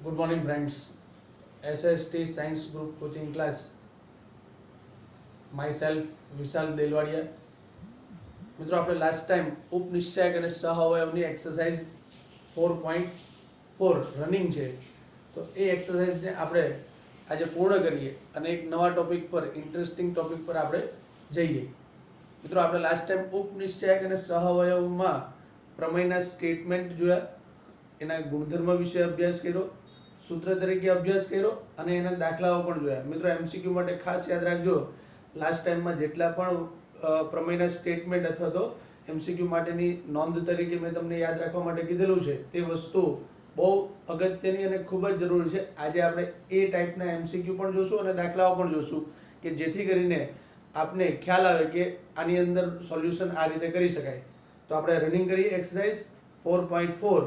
Good morning, friends. SST Science Group Coaching Class. Myself, વિશાલ દેલવાડિયા. મિત્રો આપણે last time ઉપનિશ્ચયક અને સહઅવયવની exercise 4.4 running છે, તો એ એક્સરસાઇઝને આપણે આજે પૂર્ણ કરીએ અને એક નવા ટોપિક પર, ઇન્ટરેસ્ટિંગ ટોપિક પર આપણે જઈએ. મિત્રો આપણે લાસ્ટ ટાઈમ ઉપનિશ્ચયક અને સહઅવયવમાં પ્રમેયના સ્ટેટમેન્ટ જોયા, એના ગુણધર્મ વિશે અભ્યાસ કર્યો, સૂત્ર તરીકે અભ્યાસ કર્યો અને એના દાખલાઓ પણ જોયા. મિત્રો એમસીક્યુ માટે ખાસ યાદ રાખજો, લાસ્ટ ટાઈમમાં જેટલા પણ પ્રમેયના સ્ટેટમેન્ટ અથવા તો એમસીક્યુ માટેની નોંધ તરીકે મેં તમને યાદ રાખવા માટે કીધેલું છે, તે વસ્તુ બહુ અગત્યની અને ખૂબ જ જરૂરી છે. આજે આપણે એ ટાઈપના એમસીક્યુ પણ જોશું અને દાખલાઓ પણ જોશું કે જેથી કરીને આપને ખ્યાલ આવે કે આની અંદર સોલ્યુશન આ રીતે કરી શકાય. તો આપણે રનિંગ કરીએ એક્સરસાઇઝ 4.4.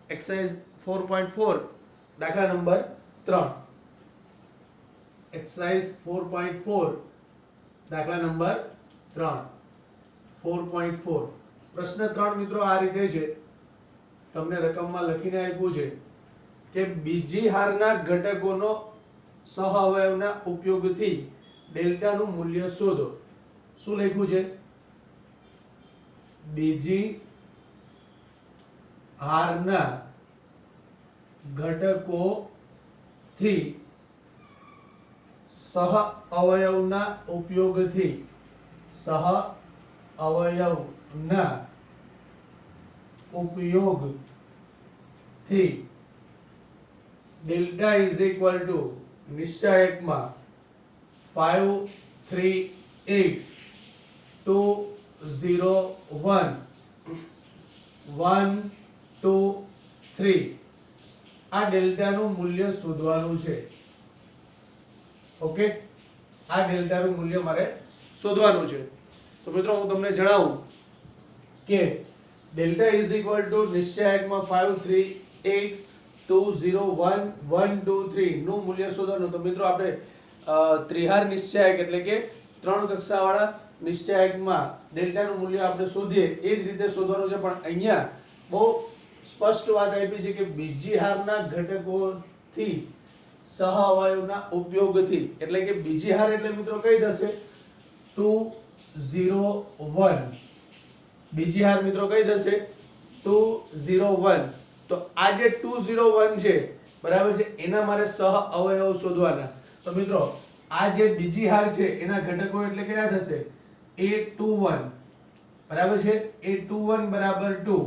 એક્સરસાઇઝ 4.4 દાખલા નંબર 3. એક્સરસાઇઝ 4.4 દાખલા નંબર 3. 4.4 પ્રશ્ન 3 મિત્રો આ રીતે છે, તમને રકમમાં લખીને આપ્યું છે કે બીજી હારના ઘટકોનો સહઅવયવના ઉપયોગથી ડેલ્ટાનું મૂલ્ય શોધો. શું લખ્યું છે? બીજી હારના ઘટકોથી સહઅવયવના ઉપયોગથી ડેલ્ટા ઇઝ ઇક્વલ ટુ નિશ્ચયકમાં 5 3 8 2 0 1 1 2 3 આ ડેલ્ટાનું મૂલ્ય શોધવાનું છે. ઓકે, આ ડેલ્ટાનું મૂલ્ય મારે શોધવાનું છે. તો મિત્રો હું તમને જણાવું કે ડેલ્ટા ઇઝ ઇક્વલ ટુ નિશ્ચયકમાં 5 3 8 2 0 1 1 2 3 નું મૂલ્ય શોધવાનું. તો મિત્રો આપણે ત્રિહાર નિશ્ચયક એટલે કે ત્રણ કક્ષાવાળા નિશ્ચયકમાં ડેલ્ટાનું મૂલ્ય આપણે શોધીએ એ જ રીતે શોધવાનું છે, પણ અહીંયા બહુ સ્પષ્ટ વાત આપી છે કે બીજી હારના ઘટકોથી સહઅવયવના ઉપયોગથી, એટલે કે બીજી હાર એટલે મિત્રો કઈ થશે? 2 0 1. બીજી હાર મિત્રો કઈ થશે? 2 0 1. તો આ જે 2 0 1 છે, બરાબર છે, એના મારે સહઅવયવ શોધવાના. તો મિત્રો આ જે બીજી હાર છે એના ઘટકો એટલે કયા થશે? A21, બરાબર છે, A21 બરાબર 2.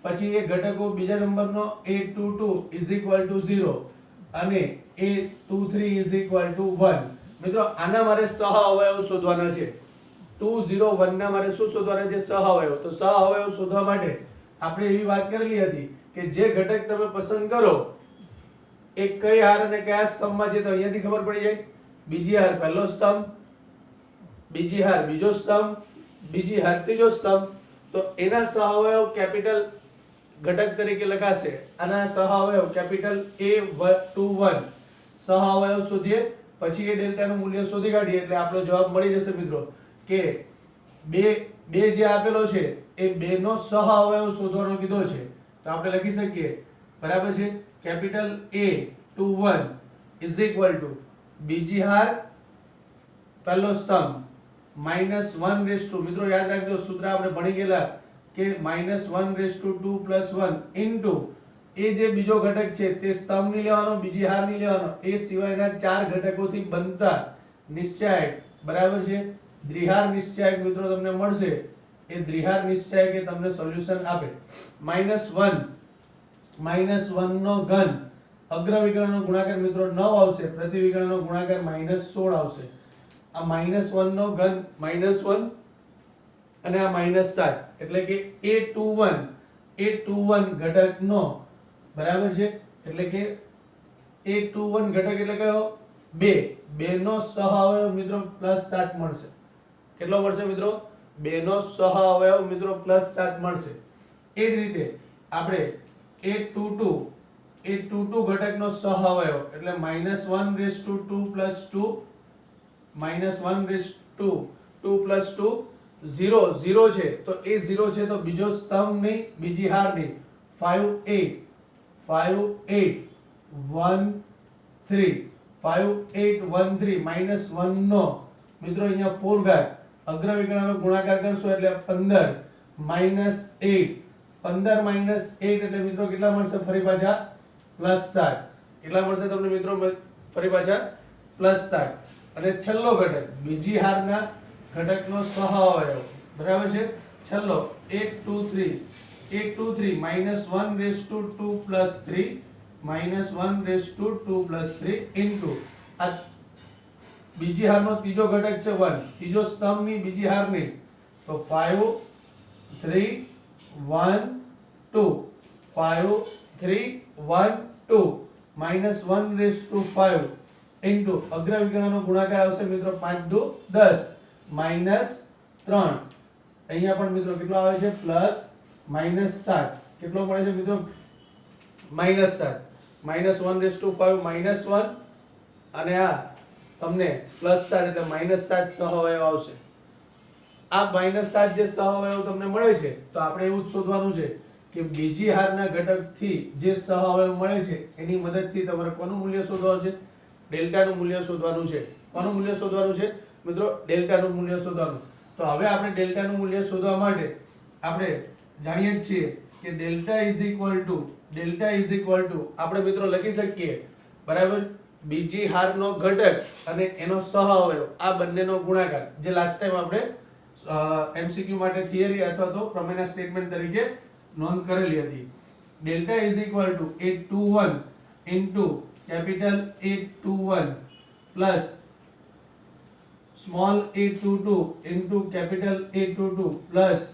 પછી એ ઘટકો બીજા નંબરનો A22 ઇઝ ઇક્વલ ટુ 0 અને A23 ઇઝ ઇક્વલ ટુ 1. મિત્રો આના મારે સહઅવયવ શોધવાના છે. 2 0 1 ના મારે શું શોધવાના છે? સહઅવયવ. તો સહઅવયવ શોધવા માટે આપણે એવી વાત કરેલી હતી કે જે ઘટક તમે પસંદ કરો એ કઈ હાર અને કયા સ્તંભમાં છે, તો અહીંયાથી ખબર પડી જાય. બીજી હાર પહેલો સ્તંભ, બીજી હાર બીજો સ્તંભ, બીજી હાર ત્રીજો સ્તંભ. તો એના સહઅવયવ કેપિટલ ઘટક તરીકે લખાશે. આના સહઅવયવ કેપિટલ A21 સહઅવયવ શોધીએ, પછી એ ડેલ્ટાનું મૂલ્ય શોધી કાઢીએ એટલે આપણો જવાબ મળી જશે મિત્રો કે બે જે આપેલો છે એ બે નો સહઅવયવ શોધવાનો કીધો છે. તો આપણે લખી શકીએ, બરાબર છે, capital A21 is equal two બીજી હાર પહેલો સ્તંભ -1 મિત્રો યાદ રાખજો, સૂત્ર આપણે ભણી ગયેલા કે -1/2 + 1 ઇન્ટુ એ જે બીજો ઘટક છે તે સ્તંભ ની લેવાનો, બીજી હાર ની લેવાનો, એ સિવાયના ચાર ઘટકોથી બનતા નિશ્ચયક, બરાબર છે, દ્વિહાર નિશ્ચયક મિત્રો તમને મળશે. એ દ્વિહાર નિશ્ચયક એ તમને સોલ્યુશન આપે. -1 નો ઘન, અગ્ર વિકર્ણનો ગુણાકાર મિત્રો 9 આવશે, પ્રતિ વિકર્ણનો ગુણાકાર -16 આવશે. આ -1 નો ઘન -1 અને આ -7 એટલે કે A21 ઘટકનો, બરાબર છે, એટલે કે A21 ઘટક એટલે કયો? 2 નો સહઅવયવ મિત્રો +7 મળશે. કેટલો મળશે મિત્રો? 2 નો સહઅવયવ મિત્રો +7 મળશે. એ જ રીતે આપણે A22 ઘટકનો સહઅવયવ એટલે -1/2 + 2 -1/2 + 2 0 0 છે તો એ 0 છે તો બીજો સ્તંભ નહીં, બીજી હાર નહીં. 5 8 1 3 5 8 1 3 માઈનસ 1 નો મિત્રો અહીંયા 4 ઘાત અગ્ર વિકર્ણનો ગુણાકાર કરશો એટલે 15 માઈનસ 8 15 માઈનસ 8 એટલે મિત્રો કેટલા મળશે ફરી પાછા +7 કેટલા મળશે તમને મિત્રો ફરી પાછા +7 અને છેલ્લો ઘટક બીજી હારના ઘટકનો સહઅવયવ બરાબર છે છેલ્લો 8 2 3 8 2 3 -1/2 + 3 -1/2 + 3 ઇન્ટુ આ બીજી હારનો ત્રીજો ઘટક છે 1 ત્રીજો સ્તંભની બીજી હારની તો 5 3 1 2 5 3 1 2 -1/5 ઇન્ટુ અગ્ર વિકર્ણનો ગુણાકાર આવશે મિત્રો 5 2 10 -3 અહીંયા પણ મિત્રો કેટલો આવે છે +7 કેટલો મળે છે મિત્રો -7 -1/5 -1 અને આ તમને +7 એટલે -7 સહઅવયવ આવશે આ -7 જે સહઅવયવ તમને મળે છે તો આપણે એવું જ શોધવાનું છે કે બીજી હારના ઘટકથી જે સહઅવયવ મળે છે એની મદદથી તમારે કોનું મૂલ્ય શોધવાનું છે ડેલ્ટાનું મૂલ્ય શોધવાનું છે કોનું મૂલ્ય શોધવાનું છે મિત્રો ડેલ્ટાનું મૂલ્ય શોધવાનું તો હવે આપણે ડેલ્ટાનું મૂલ્ય શોધવા માટે આપણે જાણીએ જ છીએ કે ડેલ્ટા ઇઝ ઇક્વલ ટુ આપણે મિત્રો લખી શકીએ બરાબર બીજી હારનો ઘટક અને એનો સહઅવયવ આ બંનેનો ગુણાકાર જે લાસ્ટ ટાઈમ આપણે એમસીક્યુ માટે થિયરી અથવા તો પ્રમેયના સ્ટેટમેન્ટ તરીકે નોંધ કરેલી હતી delta is equal two 821 into capital 821 plus small 822 into capital 822 plus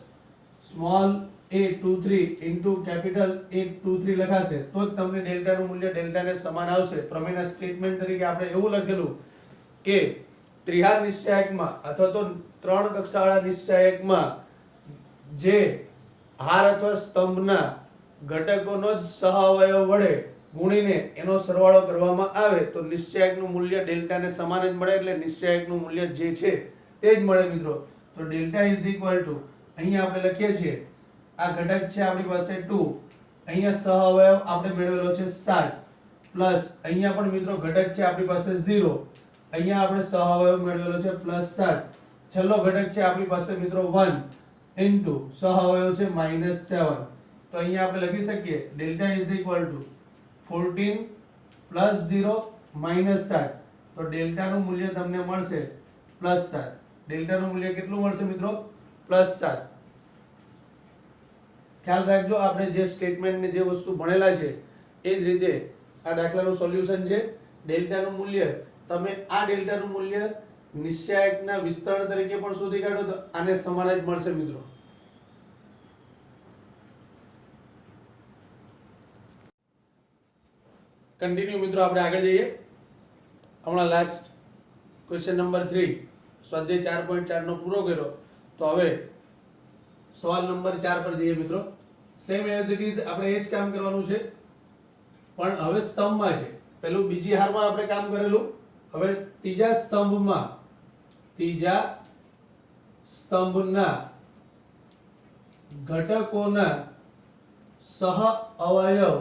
small 823 into capital 823 લખાશે તો જ તમને ડેલ્ટાનું મૂલ્ય ડેલ્ટાને સમાન આવશે પ્રમેયના સ્ટેટમેન્ટ તરીકે આપણે એવું લખેલું કે ત્રિહાર નિશ્ચાયકમાં અથવા તો ત્રણ કક્ષાવાળા નિશ્ચાયકમાં જે હાર અથવા સ્તંભના ઘટકોનો જ સહઅવયવ વડે ગુણીને એનો સરવાળો કરવામાં આવે તો નિશ્ચાયકનું મૂલ્ય ડેલ્ટાને સમાન જ મળે એટલે નિશ્ચાયકનું મૂલ્ય જે છે તે જ મળે મિત્રો તો ડેલ્ટા ઇઝ ઇક્વલ ટુ અહીંયા આપણે લખીએ છીએ આ ઘટક છે આપણી પાસે 2 અહીંયા સહઅવયવ આપણે મેળવેલો છે 7 પ્લસ અહીંયા પણ મિત્રો ઘટક છે આપણી પાસે 0 અહીંયા આપણે સહઅવયવ મેળવેલો છે +7 છેલ્લો ઘટક છે આપણી પાસે મિત્રો 1 ઇન્ટુ સહઅવયવ છે -7 તો અહીંયા આપણે લખી શકીએ ડેલ્ટા ઇઝ ઇક્વલ ટુ 14 + 0 -7 તો ડેલ્ટાનું મૂલ્ય તમને મળશે +7 ડેલ્ટાનું મૂલ્ય કેટલું મળશે મિત્રો +7 ખ્યાલ રાખજો આપણે જે સ્ટેટમેન્ટ ને જે વસ્તુ ભણેલા છે એ જ રીતે આ દાખલાનું સોલ્યુશન છે ડેલ્ટાનું મૂલ્ય તમે આ ડેલ્ટાનું મૂલ્ય નિશ્ચાયકના વિસ્તરણ તરીકે પણ શોધી કાઢો તો આને સમાન જ મળશે મિત્રો કન્ટિન્યુ મિત્રો આપણે આગળ જઈએ હમણાં લાસ્ટ ક્વેશ્ચન નંબર 3 સ્વાધ્યાય 4.4 નો પૂરો કર્યો તો હવે સવાલ નંબર 4 પર જઈએ મિત્રો સેમ એઝ ઇટ ઇઝ આપણે એ જ કામ કરવાનું છે પણ હવે સ્તંભમાં છે પેલું બીજી હારમાં આપણે કામ કરેલું હવે ત્રીજા સ્તંભના ઘટકોના સહઅવયવ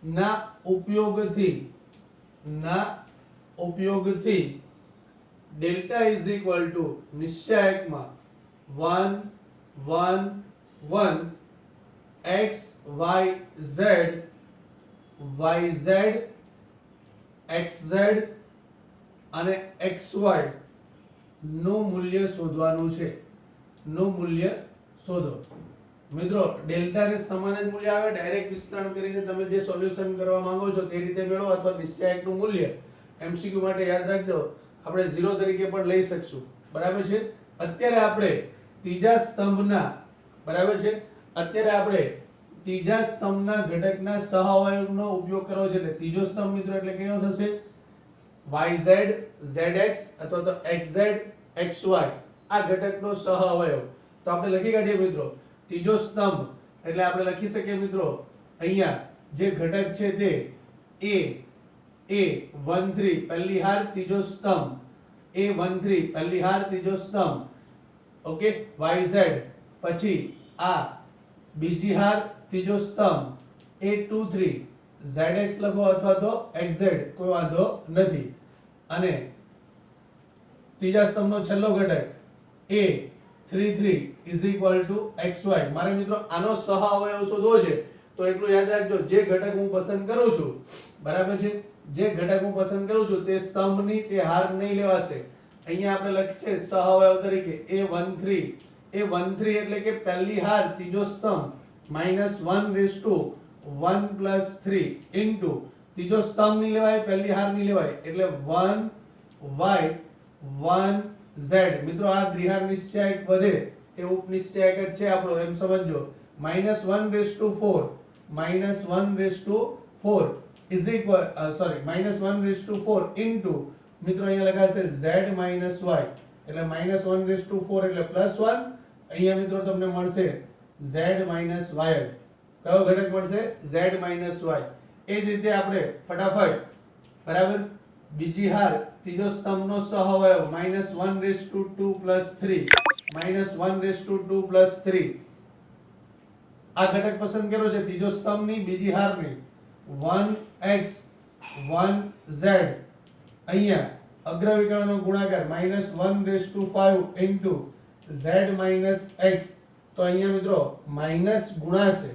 ના ઉપયોગથી delta is equal two નિશ્ચાયકમાં 1 1 1 x y z xz અને xy નું મૂલ્ય શોધવાનું છે નું મૂલ્ય શોધો મિત્રો ડેલ્ટા ને સમાન જ મૂલ્ય આવે ડાયરેક્ટ વિસ્તરણ કરીને તમે જે સોલ્યુશન કરવા માંગો છો તે રીતે મેળવો અથવા નિશ્ચાયકનું મૂલ્ય એમસીક્યુ માટે યાદ રાખજો આપણે 0 તરીકે પણ લઈ શકશું બરાબર છે અત્યારે આપણે ત્રીજા સ્તંભના બરાબર છે અત્યારે આપણે ત્રીજા સ્તંભના ઘટકના સહઅવયવનો ઉપયોગ કરવો છે એટલે ત્રીજો સ્તંભ મિત્રો એટલે કયો થશે yz zx અથવા તો xz xy આ ઘટકનો સહઅવયવ તો આપણે લખી કાઢીએ મિત્રો ત્રીજો સ્તંભ એટલે આપણે લખી શકીએ મિત્રો અહીંયા જે ઘટક છે તે a13 પહેલી હાર ત્રીજો સ્તંભ a13 પહેલી હાર ત્રીજો સ્તંભ ઓકે yz પછી આ બીજી હાર ત્રીજો સ્તંભ a23 zx લખો અથવા તો xz કોઈ વાંધો નથી અને ત્રીજા સ્તંભનો છેલ્લો ઘટક a33 xy મારે મિત્રો આનો સહઅવયવ શોધવો છે તો એટલું યાદ રાખજો જે ઘટક હું પસંદ કરું છું બરાબર છે જે ઘટક હું પસંદ કરું છું તે સ્તંભની તે હાર નહીં લેવાશે અહીંયા આપણે લખીએ સહઅવયવ તરીકે a13 એટલે કે પહેલી હાર ત્રીજો સ્તંભ -1 + 3 ઇન્ટુ ત્રીજો સ્તંભ નહીં લેવાય પહેલી હાર નહીં લેવાય એટલે 1y 1z મિત્રો આ દ્વિહાર નિશ્ચયક વધે એ ઉપનિશ્ચયક જ છે આપણો એમ સમજજો -1/4 -1/4 is equal -1/4 ઇન્ટુ મિત્રો અહીંયા લખાશે z - y એટલે -1/4 એટલે +1 અહીંયા મિત્રો તમને મળશે z - y કયો ઘટક મળશે z - y એ જ રીતે આપણે ફટાફટ બરાબર બીજી હાર ત્રીજો સ્તંભનો સહઅવયવ -1/2 + 3 -1/2 + 3 આ ઘટક પસંદ કર્યો છે ત્રીજો સ્તંભની બીજી હારની 1x 1z અહીંયા અગ્ર વિકર્ણનો ગુણાકાર -1/5 ઇન્ટુ z - x તો અહીંયા મિત્રો માઈનસ ગુણાશે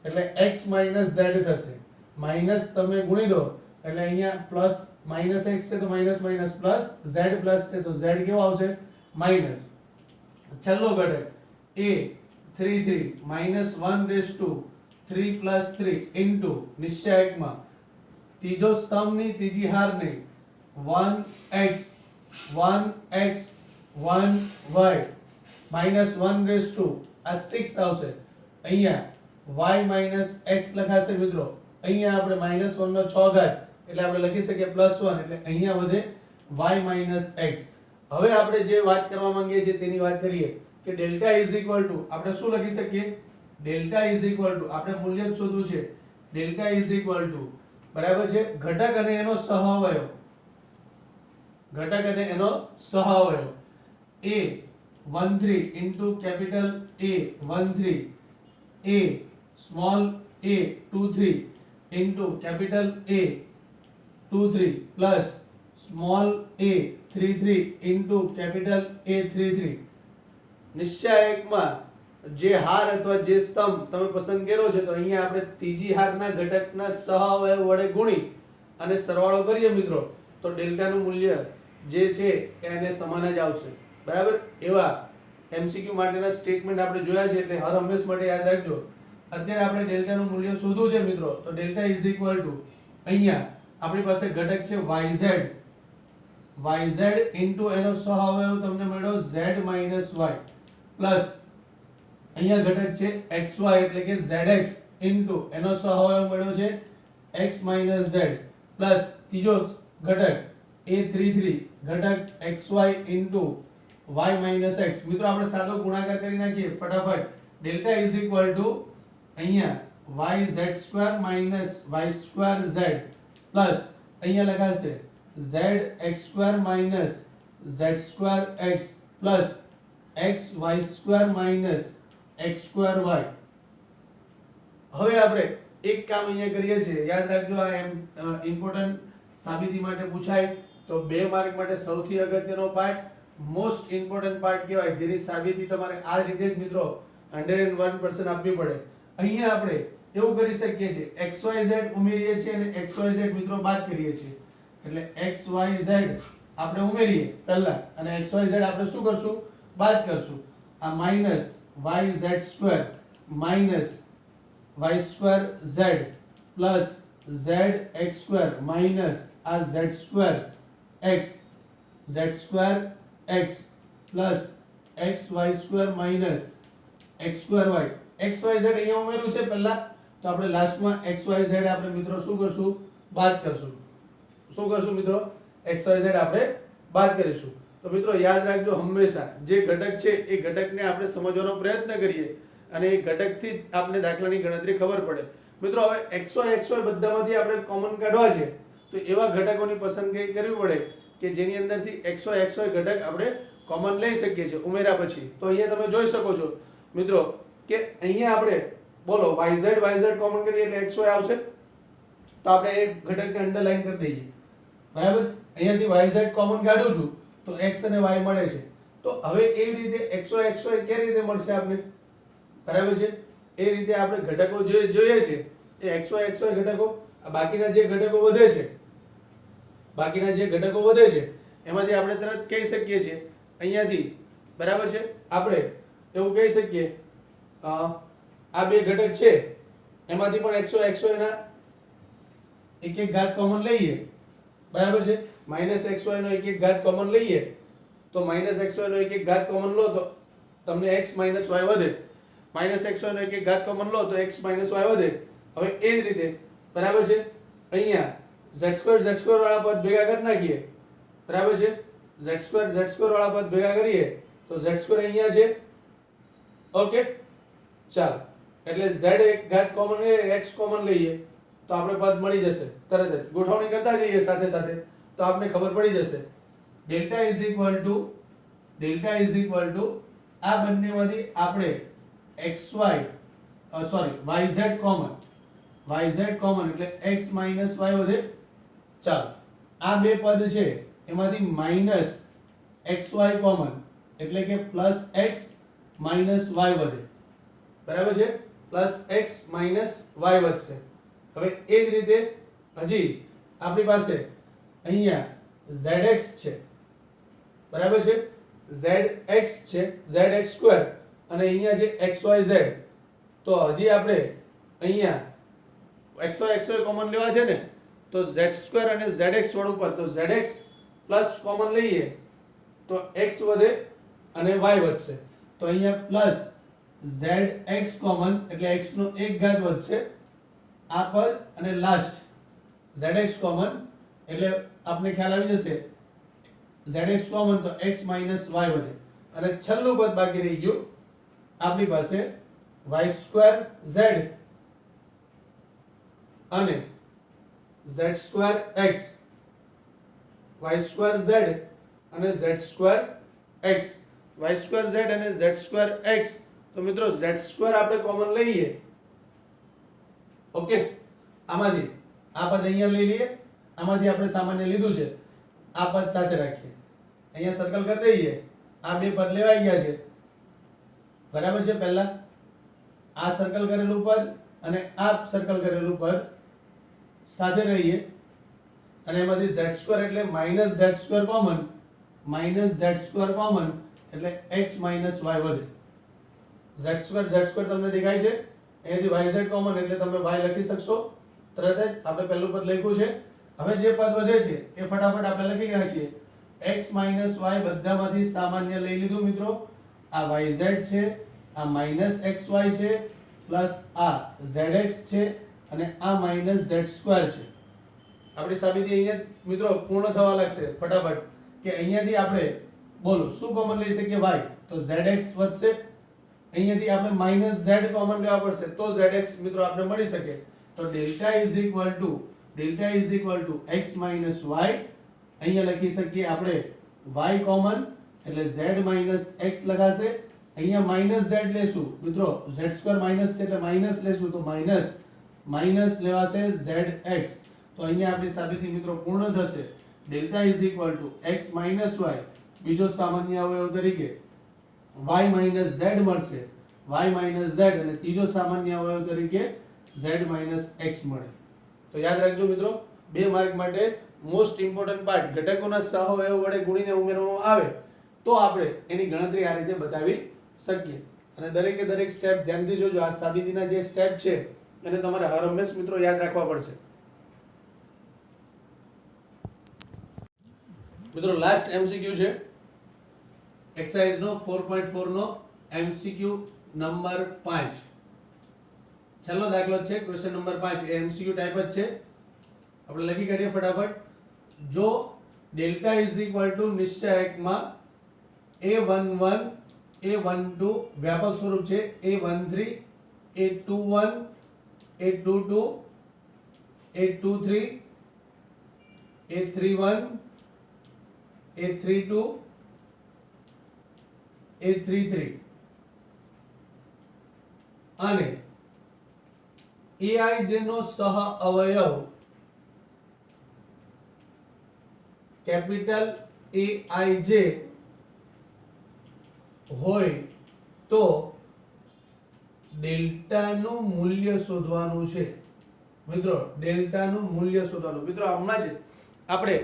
એટલે x - z થશે માઈનસ તમે ગુણી દો એટલે અહીંયા પ્લસ -x છે તો માઈનસ પ્લસ z પ્લસ છે તો z કેવો આવશે માઈનસ છેલ્લો ઘટક a33 -1/3 + 3 ઇન્ટુ નિશ્ચયકમાં ત્રીજો સ્તંભની ત્રીજી હારને 1x 1y -1/2 આ 6 આવશે અહીંયા y - x લખાશે મિત્રો અહીંયા આપણે -1 નો 6 ઘાત એટલે આપણે લખી શકીએ +1 એટલે અહીંયા વધે y - x હવે આપણે જે વાત કરવા માંગીએ છીએ તેની વાત કરીએ કે ડેલ્ટા આપણે શું લખી શકીએ ડેલ્ટા આપણે મૂલ્ય જ શોધવું છે ડેલ્ટા બરાબર છે ઘટક અને એનો સહઅવયવ a13 into capital A13 a small a23 into capital A23 plus small a33 into capital A33 નિશ્ચયકમાં જે હાર અથવા જે સ્તંભ તમે પસંદ કર્યો છે તો અહીંયા આપણે ત્રીજી હારના ઘટકના સહઅવયવ વડે ગુણી અને સરવાળો કરીએ મિત્રો તો ડેલ્ટાનું મૂલ્ય જે છે એને સમાન જ આવશે બરાબર એવા એમસીક્યુ માટેના સ્ટેટમેન્ટ આપણે જોયા છે એટલે હર હંમેશ માટે યાદ રાખજો અત્યારે આપણે ડેલ્ટાનું મૂલ્ય શોધવું છે મિત્રો તો ડેલ્ટા અહીંયા આપણી પાસે ઘટક છે yz ઇન્ટુ એનો સહઅવયવ તમને મળ્યો z - y પ્લસ અહીંયા ઘટક છે xy એટલે કે zx ઇન્ટુ એનો સહઅવયવ મળ્યો છે x - z પ્લસ ત્રીજો ઘટક a33 ઘટક xy ઇન્ટુ y - x મિત્રો આપણે સાદો ગુણાકાર કરી નાખીએ ફટાફટ ડેલ્ટા અહીંયા yz² - y²z પ્લસ અહીંયા લખાશે zx² - z²x plus xy² - x²y હવે આપણે એક કામ અહીંયા કરીએ છીએ યાદ રાખજો આ ઇમ્પોર્ટન્ટ સાબિતી માટે પૂછાય તો 2 માર્ક માટે સૌથી અગત્યનો પાર્ટ મોસ્ટ ઇમ્પોર્ટન્ટ પાર્ટ કહેવાય જેની સાબિતી તમારે આ રીતે જ મિત્રો 101% આપવી પડે અહીંયા આપણે એવું કરી શકીએ છીએ xyz ઉમેરીએ છીએ અને xyz મિત્રો બાદ કરીએ છીએ એટલે xyz આપણે ઉમેરીએ પહેલા અને xyz આપણે શું કરશું બાદ કરશું આ minus yz² minus y²z plus zx² minus આ z²x z²x plus xy² minus x²y xyz અહીંયા ઉમેર્યું છે પહેલા તો આપણે લાસ્ટમાં xyz આપણે મિત્રો શું કરશું બાદ કરશું મિત્રો xyz આપણે બાદ કરીશું તો મિત્રો યાદ રાખજો હંમેશા જે ઘટક છે એ ઘટકને આપણે સમજવાનો પ્રયત્ન કરીએ અને એ ઘટકથી જ આપણે દાખલાની ગણતરી ખબર પડે મિત્રો હવે xy બધામાંથી આપણે કોમન કાઢવા છે તો એવા ઘટકોની પસંદગી કરવી પડે કે જેની અંદરથી xy ઘટક આપણે કોમન લઈ શકીએ છીએ ઉમેર્યા પછી તો અહીંયા તમે જોઈ શકો છો મિત્રો કે અહીંયા આપણે બોલો yz કોમન કરીએ એટલે xy આવશે, તો આપણે એ ઘટકને અંડરલાઈન કરી દઈએ, બરાબર. અહીંયાથી yz કોમન કાઢું છું તો x અને y મળે છે. તો હવે એવી રીતે xy કેવી રીતે મળશે આપને, બરાબર છે. એ રીતે આપણે ઘટકો જે જોઈએ છે એ xy ઘટકો, આ બાકીના જે ઘટકો વધે છે, એમાંથી આપણે તરત કહી શકીએ છીએ અહીંયાથી, બરાબર છે. આપણે એવું કહી શકીએ આ બે ઘટક છે એમાંથી પણ xy ના એક એક ઘાત કોમન લઈએ, બરાબર છે. -xy નો એક એક ઘાત કોમન લઈએ તો -xy નો એક એક ઘાત કોમન લો તો તમને x y વધે, -xy નો એક એક ઘાત કોમન લો તો x y વધે. હવે એ જ રીતે, બરાબર છે, અહીંયા z2 વાળા પદ ભેગા કરી નાખીએ, બરાબર છે. z2 વાળા પદ ભેગા કરીએ તો z2 અહીંયા છે, ઓકે. ચાલો, એટલે z એક ઘાત કોમન લઈએ, x કોમન લઈએ તો આપણે પદ મળી જશે તરત જ. ગોઠવણી કરતા જઈએ સાથે સાથે તો આપને ખબર પડી જશે. ડેલ્ટા ઇઝ ઇક્વલ ટુ આ બંનેમાંથી આપણે yz કોમન એટલે x y વધે. ચાલો, આ બે પદ છે એમાંથી -xy કોમન એટલે કે +x y વધે, બરાબર છે. +x y વધશે. હવે એ જ રીતે હજી આપણી પાસે અહીંયા zx છે, બરાબર છે. zx2 અને અહીંયા છે xyz. તો હજી આપણે અહીંયા xy કોમન લેવા છે ને, તો z2 અને zx વાળું પદ, તો zx પ્લસ કોમન લઈએ તો x વધે અને y વધશે. તો અહીંયા પ્લસ zx કોમન એટલે x નો એક ઘાત વધશે આ પદ, અને લાસ્ટ zx કોમન એટલે આપને ખ્યાલ આવી જશે zx કોમન તો x y વધે. અને છેલ્લું પદ બાકી રહી ગયું આપણી પાસે y2z અને z2x, y2z અને z2x, y2z અને z2x. તો મિત્રો z2 આપણે કોમન લઈએ, ઓકે. આમાંથી આ પદ અહીંયા લઈ લઈએ, આમાંથી આપણે સામાન્ય લીધું છે, આ પદ સાથે રાખીએ, અહીંયા સર્કલ કરી દઈએ. આ બે પદ લેવાઈ ગયા છે, બરાબર છે. પહેલા આ સર્કલ કરેલું પદ અને આ સર્કલ કરેલું પદ સાથે રહીએ, અને એમાંથી z2 એટલે -z2 કોમન, -z2 કોમન એટલે x y વધે. z2 તમને દેખાય છે, અહીંયાથી yz કોમન એટલે તમે y લખી શકશો તરત જ. આપણે પહેલું પદ લખ્યું છે. હવે જે પદ વધે છે એ ફટાફટ આપણે લખી નાખીએ. x y બધામાંથી સામાન્ય લઈ લીધું મિત્રો. આ yz છે, આ -xy છે, પ્લસ આ zx છે, અને આ -z2 છે. આપણી સાબિતી અહીંયા મિત્રો પૂર્ણ થવા લાગશે ફટાફટ, કે અહીંયાથી આપણે બોલો શું કોમન લઈ શકીએ, y, તો zx વધશે. અહીંયાથી આપણે -z કોમન લેવા પડશે તો zx મિત્રો આપણે મળી શકે. તો delta is equal two x y, અહીંયા લખી શકીએ આપણે y કોમન એટલે z x લખાશે. અહીંયા -z લેશું મિત્રો, z2 માઈનસ છે એટલે માઈનસ લેશું તો માઈનસ લેવાશે zx. તો અહીંયા આપણી સાબિતી મિત્રો પૂર્ણ થશે. Delta is equal two x y, બીજો સામાન્ય અવયવ તરીકે y z મળશે, y z, અને ત્રીજો સામાન્ય અવયવ તરીકે z x મળે. તો યાદ રાખજો મિત્રો, 2 માર્ક માટે મોસ્ટ ઇમ્પોર્ટન્ટ પાર્ટ ઘટકોના સહઅવયવ વડે ગુણીને ઉમેરવામાં આવે તો આપણે એની ગણતરી આ રીતે બતાવી શકીએ. અને દરેકે દરેક સ્ટેપ ધ્યાનથી જોજો. આ સાબિતીના જે સ્ટેપ છે એને તમારે હર હંમેશ મિત્રો યાદ રાખવા પડશે. મિત્રો લાસ્ટ MCQ છે એક્સરસાઇઝ નો 4.4 નો MCQ નંબર 5. છેલ્લો દાખલો છે ક્વેશ્ચન નંબર 5. એ MCQ ટાઈપ જ છે, આપણે લખી કાઢીએ ફટાફટ. જો ડેલ્ટા ઇઝ ઇક્વલ ટુ નિશ્ચયકમાં a11 a12 વ્યાપક સ્વરૂપ છે, a13 a21 a22 a23 a31 a32 a33 અને aij નો સહ અવયવ કેપિટલ aij હોય તો ડેલ્ટાનું મૂલ્ય શોધવાનું છે મિત્રો. ડેલ્ટાનું મૂલ્ય શોધવાનું. મિત્રો હમણાં જ આપણે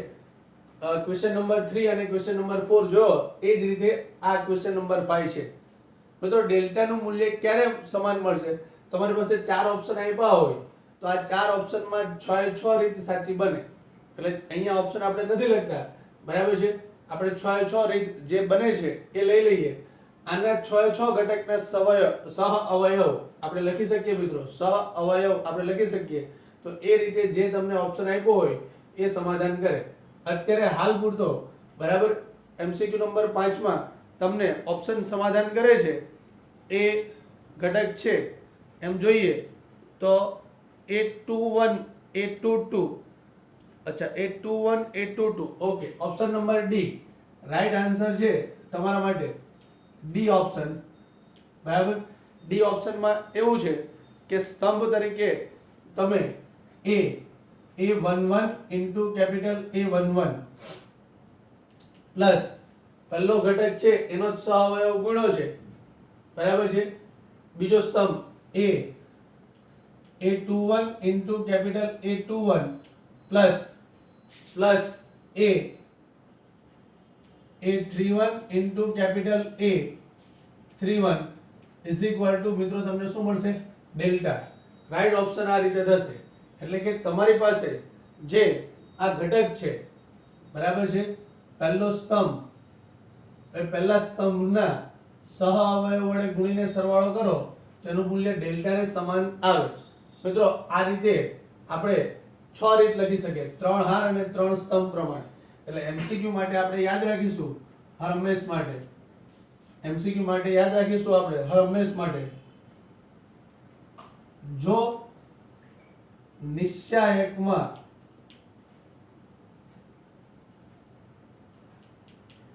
ક્વેશ્ચન નંબર 3 અને ક્વેશ્ચન નંબર 4 જોયો, એ જ રીતે આ ક્વેશ્ચન નંબર 5 છે. મિત્રો ડેલ્ટાનું મૂલ્ય ક્યારે સમાન મળશે? તમારી પાસે 4 ઓપ્શન આપ્યા હોય તો આ 4 ઓપ્શનમાં 6 એ 6 રીત સાચી બને. એટલે અહીંયા ઓપ્શન આપણે નથી લખતા, બરાબર છે. આપણે 6 એ 6 રીત જે બને છે એ લઈ લઈએ. આના 6 એ 6 ઘટકના સહ અવયવ આપણે લખી શકીએ મિત્રો. સહ અવયવ આપણે લખી શકીએ. તો એ રીતે જે તમને ઓપ્શન આપ્યો હોય એ સમાધાન કરે. અત્યારે હાલ પૂરતો બરાબર MCQ નંબર 5 માં તમને ઓપ્શન સમાધાન કરે છે એ ઘટક છે એમ જોઈએ તો 821 822. અચ્છા 821 822. Okay, option number D right answer છે તમારા માટે. ડી ઓપ્શન, બરાબર. ડી ઓપ્શનમાં એવું છે કે સ્તંભ તરીકે તમે A11 into capital A11 plus પહેલો ઘટક છે એનો જ સહઅવયવ ગુણ્યો છે, બરાબર છે. બીજો સ્તંભ A21 into capital A21 plus A31 into capital A31 is equal two મિત્રો તમને શું મળશે? ડેલ્ટા. રાઈટ ઓપ્શન આ રીતે થશે. એટલે કે તમારી પાસે જે આ ઘટક છે, બરાબર છે, પહેલો સ્તંભ, એ પહેલા સ્તંભના સહઅવયવ વડે ગુણીને સરવાળો કરો તો એનું મૂલ્ય ડેલ્ટાને સમાન આવે. મિત્રો આ રીતે આપણે 6 રીત લખી શકીએ, 3 હાર અને 3 સ્તંભ પ્રમાણે. એટલે MCQ માટે આપણે યાદ રાખીશું હર હંમેશ માટે. MCQ માટે યાદ રાખીશું આપણે હર હંમેશ માટે. જો નિશ્ચાયકમાં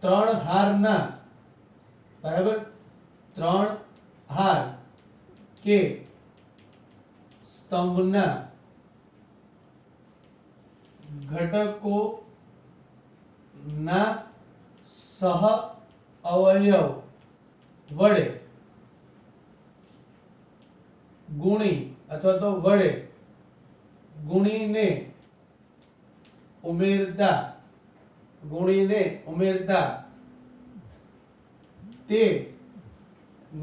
3 હારના, બરાબર, 3 હાર કે સ્તંભના ઘટકોના સહ અવયવ વડે ગુણી અથવા તો વડે ગુણીને ઉમેરતા તે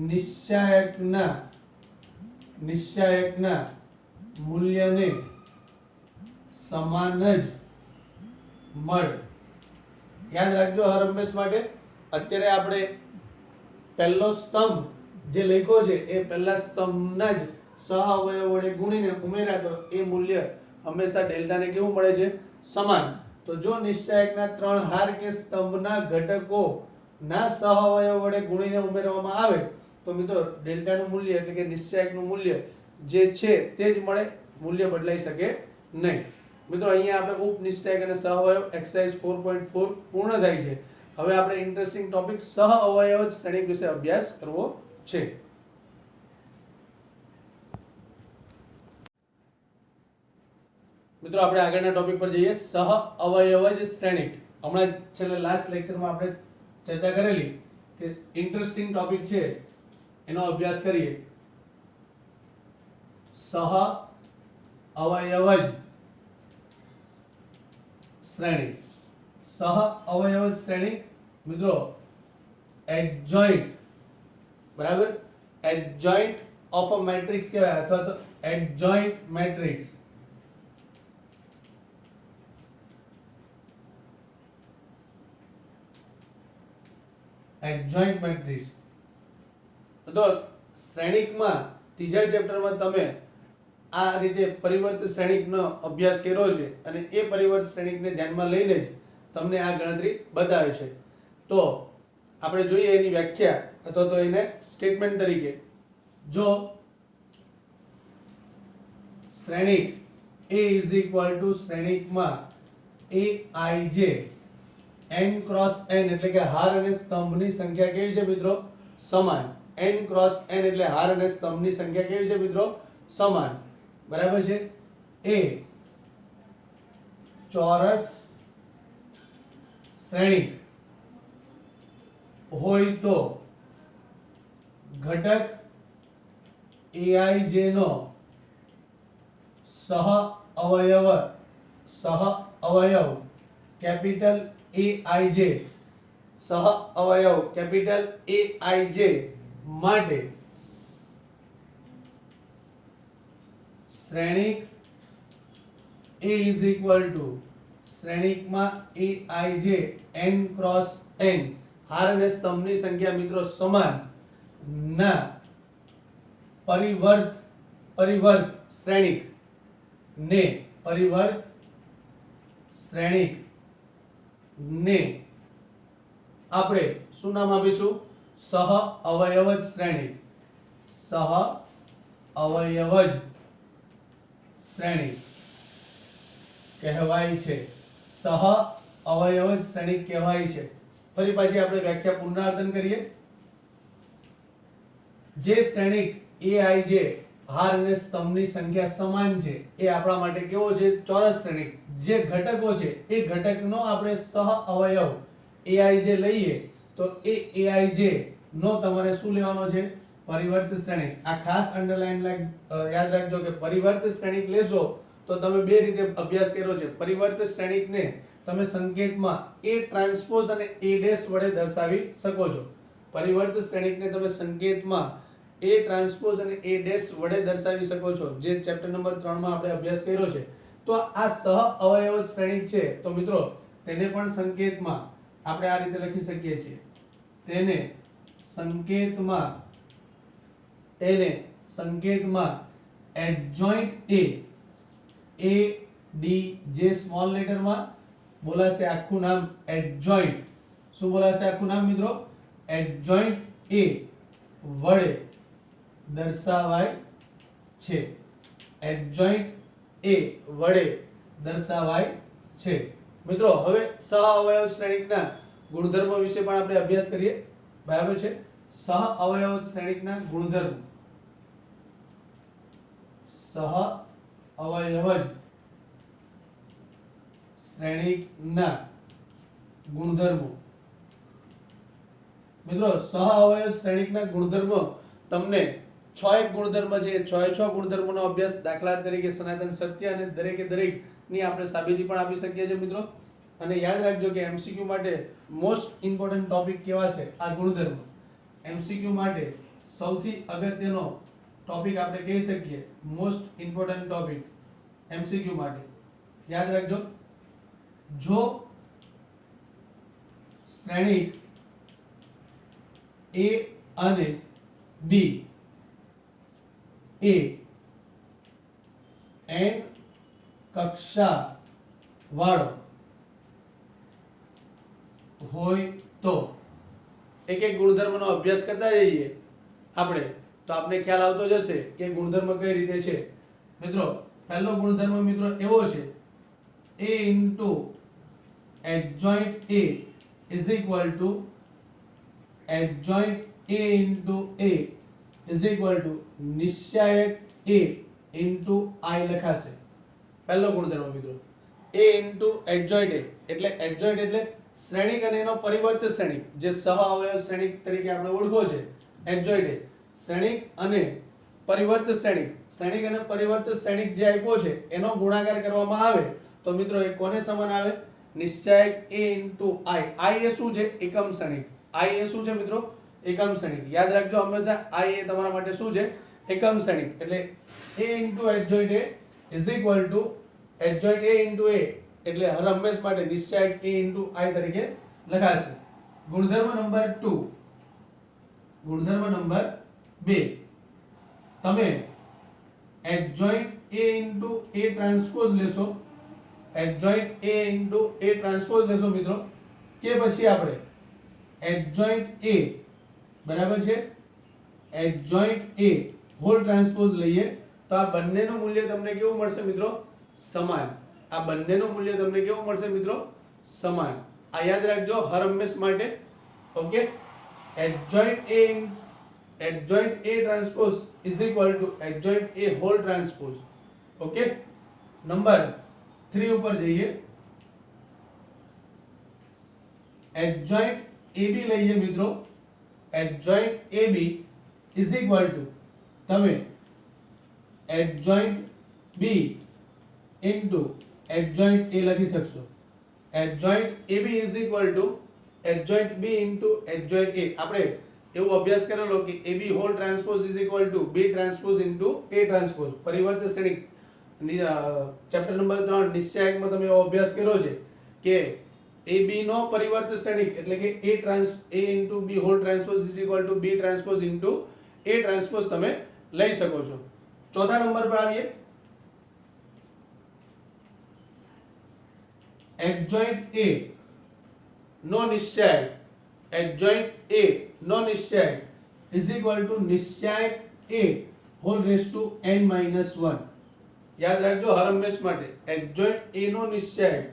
નિશ્ચાયકના મૂલ્યને સમાન જ મળે. યાદ રાખજો હર હંમેશ માટે. અત્યારે આપણે પહેલો સ્તંભ જે લખ્યો છે એ પહેલા સ્તંભના જ સહઅવયવ વડે ગુણીને ઉમેર્યા તો એ મૂલ્ય હંમેશા ડેલ્ટાને કેવું મળે છે? સમાન. તો જો નિશ્ચાયકના 3 હાર કે સ્તંભના ઘટકોના સહઅવયવ વડે ગુણીને ઉમેરવામાં આવે તો મિત્રો ડેલ્ટાનું મૂલ્ય એટલે કે નિશ્ચાયકનું મૂલ્ય જે છે તે જ મળે, મૂલ્ય બદલાઈ શકે નહીં. મિત્રો અહીંયા આપણે ઉપનિશ્ચાયક અને સહઅવયવ એક્સરસાઇઝ 4.4 પૂર્ણ થાય છે. હવે આપણે ઇન્ટરેસ્ટિંગ ટોપિક સહઅવયવ શ્રેણિક વિશે અભ્યાસ કરવો છે. મિત્રો આપણે આગળના ટોપિક પર જઈએ. સહઅવયવ શ્રેણિક. હમણાં છેલ્લે લાસ્ટ લેક્ચરમાં આપણે ચર્ચા કરેલી કે ઇન્ટરેસ્ટિંગ ટોપિક છે એનો અભ્યાસ કરીએ. સહઅવયવ શ્રેણિક. સહઅવયવ શ્રેણિક મિત્રો એડજોઇન્ટ, બરાબર, એડજોઇન્ટ ઓફ અ મેટ્રિક્સ કહેવાય અથવા તો એડજોઇન્ટ મેટ્રિક્સ. Adjoint matrix. તો શ્રેણિકમાં ત્રીજા ચેપ્ટરમાં તમે આ રીતે પરિવર્ત શ્રેણિકનો અભ્યાસ કર્યો છે અને એ પરિવર્ત શ્રેણિકને ધ્યાનમાં લઈને જ તમને આ ગણતરી બતાવે છે. તો આપણે જોઈએ એની વ્યાખ્યા અથવા તો એને સ્ટેટમેન્ટ તરીકે. જો શ્રેણિક A is equal to શ્રેણિકમાં Aij n cross n એટલે કે હાર અને સ્તંભની સંખ્યા કેવી છે મિત્રો? સમાન. n ક્રોસ n એટલે હાર અને સ્તંભની સંખ્યા કેવી છે મિત્રો? સમાન. બરાબર છે એ ચોરસ શ્રેણિક હોય તો ઘટક aij નો સહ અવયવ કેપિટલ aij સહ અવયવ કેપિટલ aij માટે શ્રેણિક a is equal to શ્રેણિકમાં aij n cross n હાર અને સ્તંભની સંખ્યા મિત્રો સમાન ના પરિવર્ત શ્રેણિક ને આપણે શું નામ આપીશું સહ અવયવ શ્રેણિક કહેવાય છે સહ અવયવ શ્રેણિક કહેવાય છે ફરી પાછી આપણે વ્યાખ્યા પુનરાવર્તન કરીએ જે શ્રેણિક aij હાર અને સ્તંભની સંખ્યા સમાન છે એ આપણા માટે કેવો છે ચોરસ શ્રેણિક જે ઘટકો છે એ ઘટકનો આપણે સહ અવયવ aij લઈએ તો એ aij નો તમારે શું લેવાનો છે પરિવર્ત શ્રેણિક આ ખાસ અંડરલાઈન યાદ રાખજો કે પરિવર્ત શ્રેણિક લેશો તો તમે બે રીતે અભ્યાસ કર્યો છે પરિવર્ત શ્રેણિકને તમે સંકેતમાં a ટ્રાન્સપોઝ અને a ડેશ વડે દર્શાવી શકો છો પરિવર્ત શ્રેણિકને તમે સંકેતમાં a ટ્રાન્સપોઝ અને a ડેશ વડે દર્શાવી શકો છો જે ચેપ્ટર નંબર 3 માં આપણે અભ્યાસ કર્યો છે તો આ સહ અવયવ શ્રેણિક છે તો મિત્રો તેને પણ સંકેતમાં આપણે આ રીતે લખી શકીએ છીએ તેને સંકેતમાં એડજોઇન્ટ a d જે સ્મોલ લેટરમાં બોલાશે આખું નામ એડજોઇન્ટ શું બોલાશે આખું નામ મિત્રો એડજોઇન્ટ a વડે દર્શાવાય છે એડજોઇન્ટ a વડે દર્શાવાય છે મિત્રો હવે સહ અવયવ શ્રેણિકના ગુણધર્મો વિશે પણ આપણે અભ્યાસ કરીએ બરાબર છે સહ અવયવ શ્રેણિકના ગુણધર્મો સહ અવયવ શ્રેણિકના ગુણધર્મો મિત્રો સહ અવયવ શ્રેણિકના ગુણધર્મો તમને 6 ગુણધર્મ છે 6 ગુણધર્મોનો અભ્યાસ દાખલા તરીકે સનાતન સત્ય અને દરેકે દરેક ની આપણે સાબિતી પણ આપી શકીએ છીએ મિત્રો અને યાદ રાખજો કે એમસીક્યુ માટે મોસ્ટ ઇમ્પોર્ટન્ટ ટોપિક કેવા છે આ ગુણધર્મ એમસીક્યુ માટે સૌથી અગત્યનો ટોપિક આપણે કહી શકીએ મોસ્ટ ઇમ્પોર્ટન્ટ ટોપિક એમસીક્યુ માટે યાદ રાખજો જો શ્રેણિક a અને b એ n કક્ષા વાળો હોય તો એક એક ગુણધર્મનો અભ્યાસ કરતા રહીએ આપણે તો આપણે ખ્યાલ આવતો જશે કે ગુણધર્મ કઈ રીતે છે મિત્રો પહેલો ગુણધર્મ મિત્રો એવો છે a into adjoint a is equal to adjoint a into a is equal to નિશ્ચાયક a into I લખાશે પહેલો ગુણધર્મ મિત્રો a into adjoint a એટલે adjoint એટલે શ્રેણિક અને એનો પરિવર્ત શ્રેણિક જે સહ અવયવ શ્રેણિક તરીકે આપણે ઓળખો છે adjoint a શ્રેણિક અને પરિવર્ત શ્રેણિક અને પરિવર્ત શ્રેણિક જે આપ્યો છે એનો ગુણાકાર કરવામાં આવે તો મિત્રો એ કોને સમાન આવે નિશ્ચાયક a into I એ શું છે એકમ શ્રેણિક I એ શું છે મિત્રો એકમ શ્રેણિક યાદ રાખજો હંમેશા I એ તમારા માટે શું છે એકમ શ્રેણિક એટલે a into adjoint a is equal to adjoint a into a એટલે હર હંમેશ માટે નિશ્ચાયક a into I તરીકે લખાશે ગુણધર્મ નંબર 2 તમે adjoint a into a transpose લેશો adjoint a into a transpose લેશો મિત્રો કે પછી આપણે adjoint a બરાબર છે adjoint a હોલ ટ્રાન્સપોઝ લઈએ તો આ બંનેનું મૂલ્ય તમને કેવું મળશે મિત્રો સમાન આ બંનેનું મૂલ્ય તમને કેવું મળશે મિત્રો સમાન આ યાદ રાખજો હર હંમેશ માટે okay adjoint a transpose is equal to adjoint a whole transpose okay, number 3 ઉપર જઈએ. એડજોઇન્ટ AB લઈએ મિત્રો. Adjoint AB is equal to તમે adjoint B into adjoint A લખી શકશો. Adjoint AB is equal to adjoint B into adjoint A. આપણે એવું અભ્યાસ કરેલો કે AB whole transpose is equal to B transpose into A transpose. પરિવર્ત શ્રેણી ચેપ્ટર નંબર 3 નિશ્ચયાંકમાં તમે એવો અભ્યાસ કર્યો છે કે AB નો પરિવર્ત શ્રેણિક એટલે કે A into B whole transpose is equal to B transpose into A transpose તમે લઈ શકો છો. ચોથા નંબર પર આવીએ. એડજોઇન્ટ A નો નિશ્ચયાંક, એડજોઇન્ટ A નો નિશ્ચયાંક ઇઝ ઇક્વલ ટુ નિશ્ચયાંક A whole raise to n minus 1. યાદ રાખજો હર હંમેશ માટે એડજોઇન્ટ A નો નિશ્ચયાંક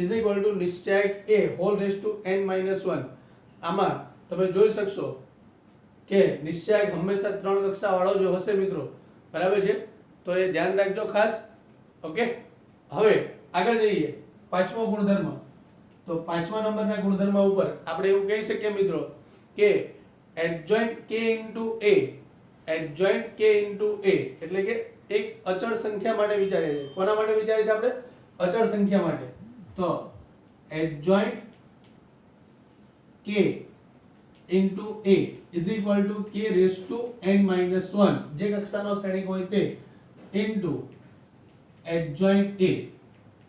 ઇઝ ઇક્વલ ટુ નિશ્ચયાંક A whole raise to n minus 1. આમાં તમે જોઈ શકશો કે નિશ્ચયાંક હંમેશા 3 કક્ષા વાળો જો હશે મિત્રો, બરાબર છે, તો એ ધ્યાન રાખજો ખાસ. ઓકે, હવે આગળ જઈએ. પાંચમો ગુણધર્મ. તો પાંચમા નંબરના ગુણધર્મ ઉપર આપણે એવું કહી શકીએ મિત્રો કે adjoint K into A, adjoint K into A એટલે કે એક અચળ સંખ્યા માટે વિચારીએ છીએ. કોના માટે વિચારીએ છીએ આપણે? અચળ સંખ્યા માટે. તો adjoint K into A is equal to K raise to n minus 1, જે કક્ષાનો શ્રેણિક હોય તે, ઇન્ટુ એડજોઇન્ટ A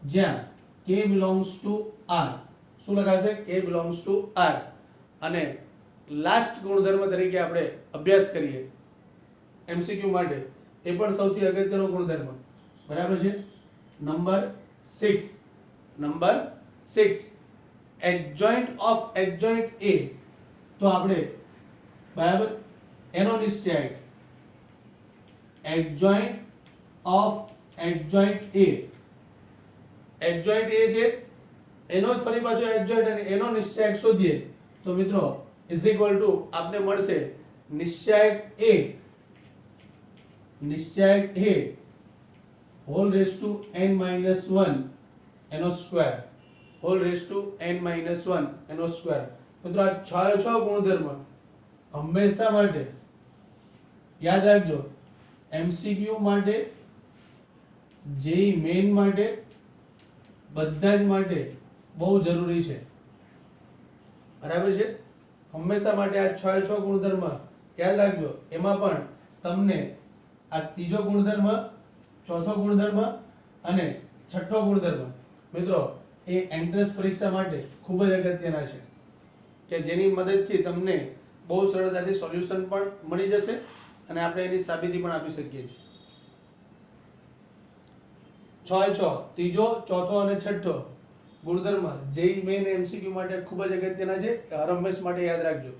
જ્યાં K belongs to R. શું લખાશે? K belongs to R. અને લાસ્ટ ગુણધર્મ તરીકે આપણે અભ્યાસ કરીએ MCQ માટે, એ પણ સૌથી અગત્યનો ગુણધર્મ, બરાબર છે, number 6. Number 6 adjoint of adjoint A. તો આપણે બરાબર એનો નિશ્ચયાંક adjoint of adjoint A, adjoint A છે એનો જ ફરી પાછો એડજોઇન્ટ અને એનો નિશ્ચયાંક શોધીએ તો મિત્રો ઇઝ ઇક્વલ ટુ આપને મળશે નિશ્ચયાંક A whole raise to n minus 1 એનો square, whole raise to n minus 1 એનો સ્ક્વેર. મિત્રો આ 6 ગુણધર્મ હંમેશા માટે યાદ રાખજો. MCQ માટે, JEE મેઇન માટે, બધા જ માટે બહુ જરૂરી છે, બરાબર છે. હંમેશા માટે આ 6 ગુણધર્મ યાદ રાખજો. એમાં પણ તમને આ ત્રીજો ગુણધર્મ, ચોથો ગુણધર્મ અને છઠ્ઠો ગુણધર્મ મિત્રો એ એન્ટ્રન્સ પરીક્ષા માટે ખૂબ જ અગત્યના છે કે જેની મદદથી તમને બહુ સરળતાથી સોલ્યુશન પણ મળી જશે અને આપણે એની સાબિતી પણ આપી શકીએ છીએ. 6 ત્રીજો, ચોથો અને છઠ્ઠો ગુણધર્મ JEE મેઇન MCQ માટે ખૂબ જ અગત્યના છે. હર હંમેશ માટે યાદ રાખજો.